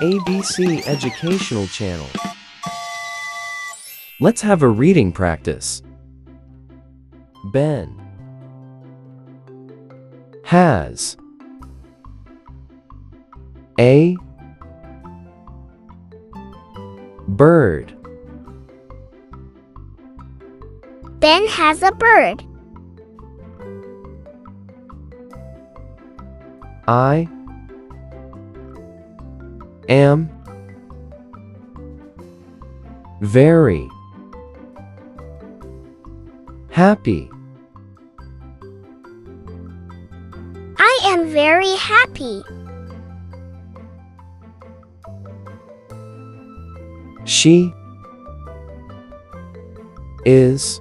ABC Educational Channel. Let's have a reading practice. Ben has a bird. Ben has a bird. I am very happy. I am very happy. She is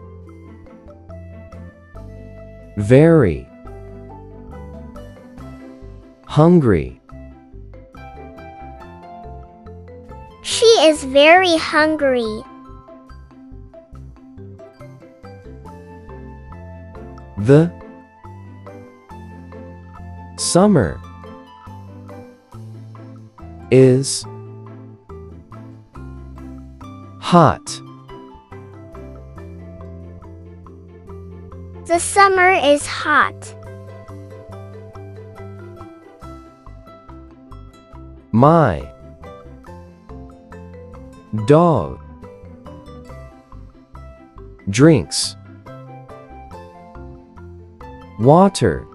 very hungry. She is very hungry. The summer is hot. The summer is hot. My dog drinks water.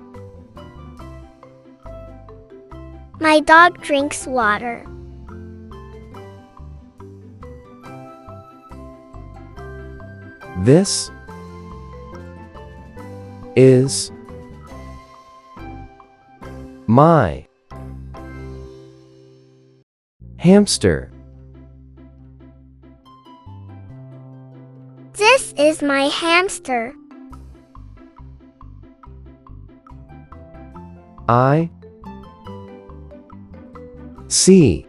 My dog drinks water. This is my hamster. This is my hamster. I see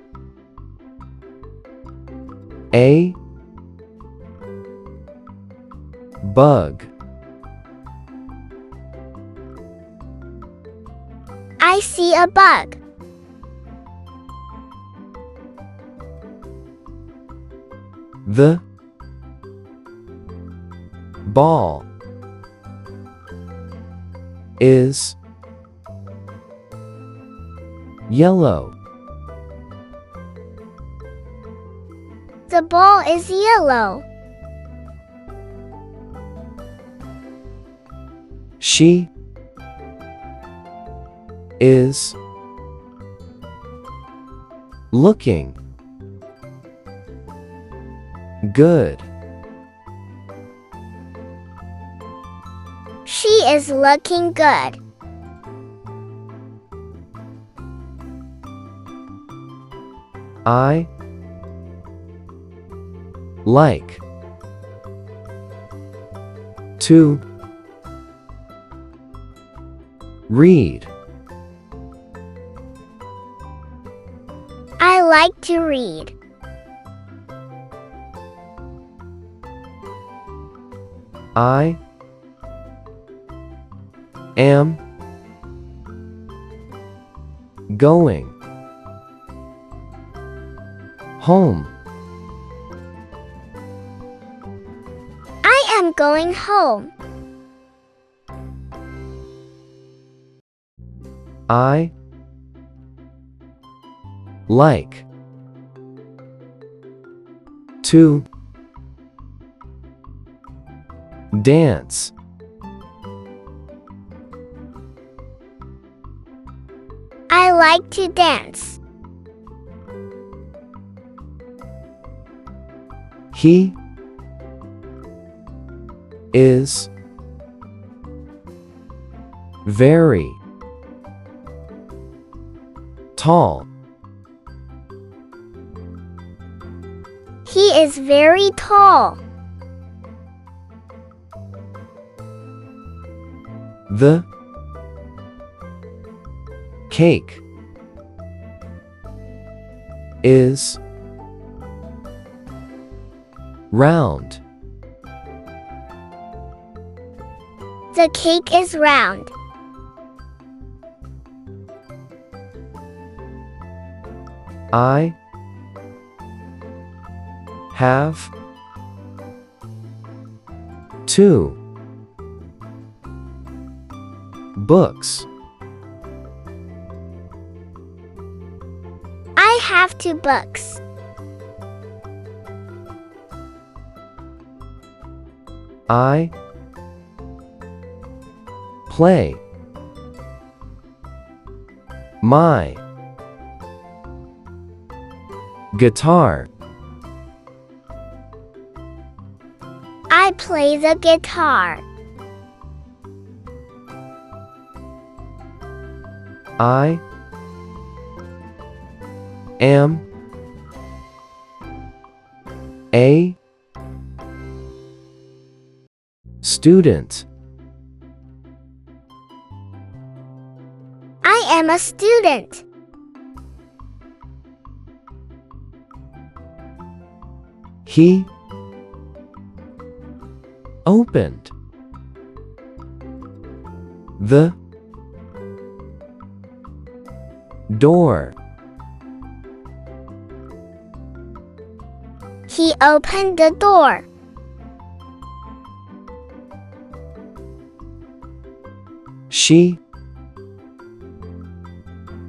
a bug. I see a bug. The ball is yellow. The ball is yellow. She is looking good. She is looking good. I like to read. I like to read. I am going home. I am going home. I like to dance. I like to dance. He is very tall. He is very tall. The cake is round. The cake is round. I Have. 2 books. I have 2 books. I play my guitar. I play the guitar. I am a student. I am a student. He opened the door. He opened the door. She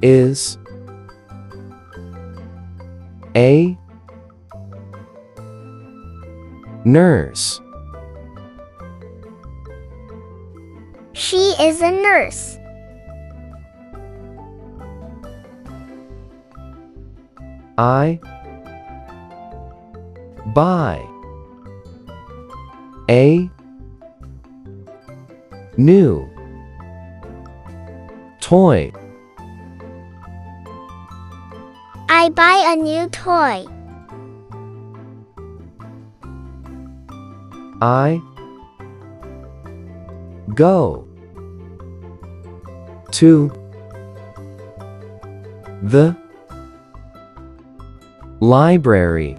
is a nurse. She is a nurse. I buy a new toy. I buy a new toy. I go to the library.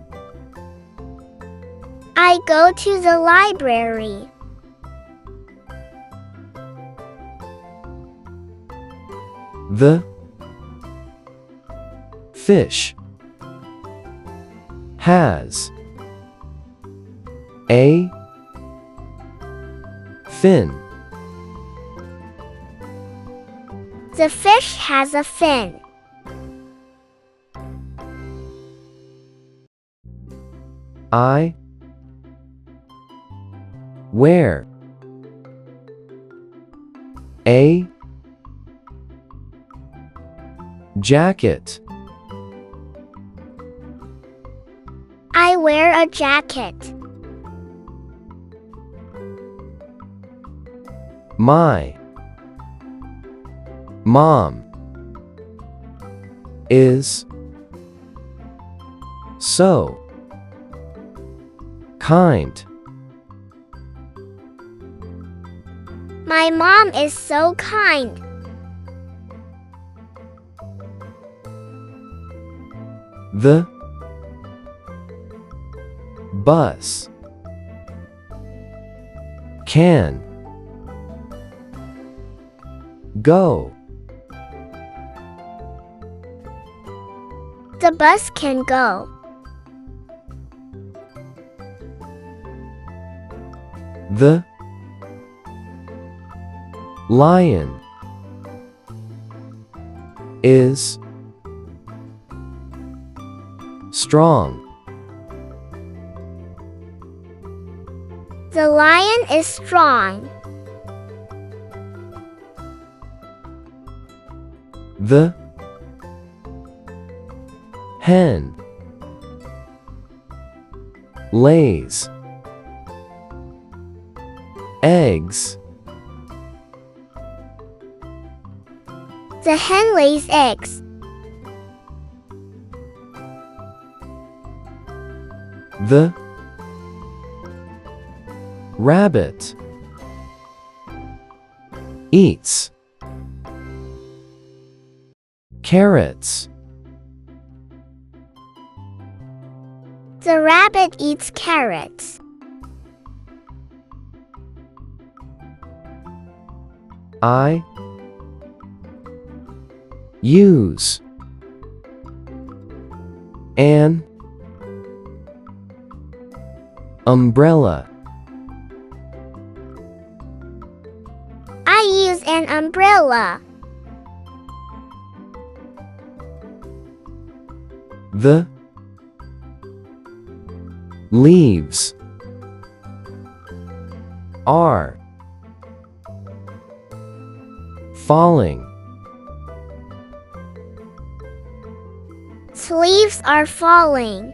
I go to the library. The fish has a fin. The fish has a fin. I wear a jacket. I wear a jacket. My mom is so kind. My mom is so kind. The bus can go. The bus can go. The lion is strong. The lion is strong. The hen lays eggs. The hen lays eggs. The rabbit eats carrots. The rabbit eats carrots. I use an umbrella. I use an umbrella. The leaves are falling. Leaves are falling.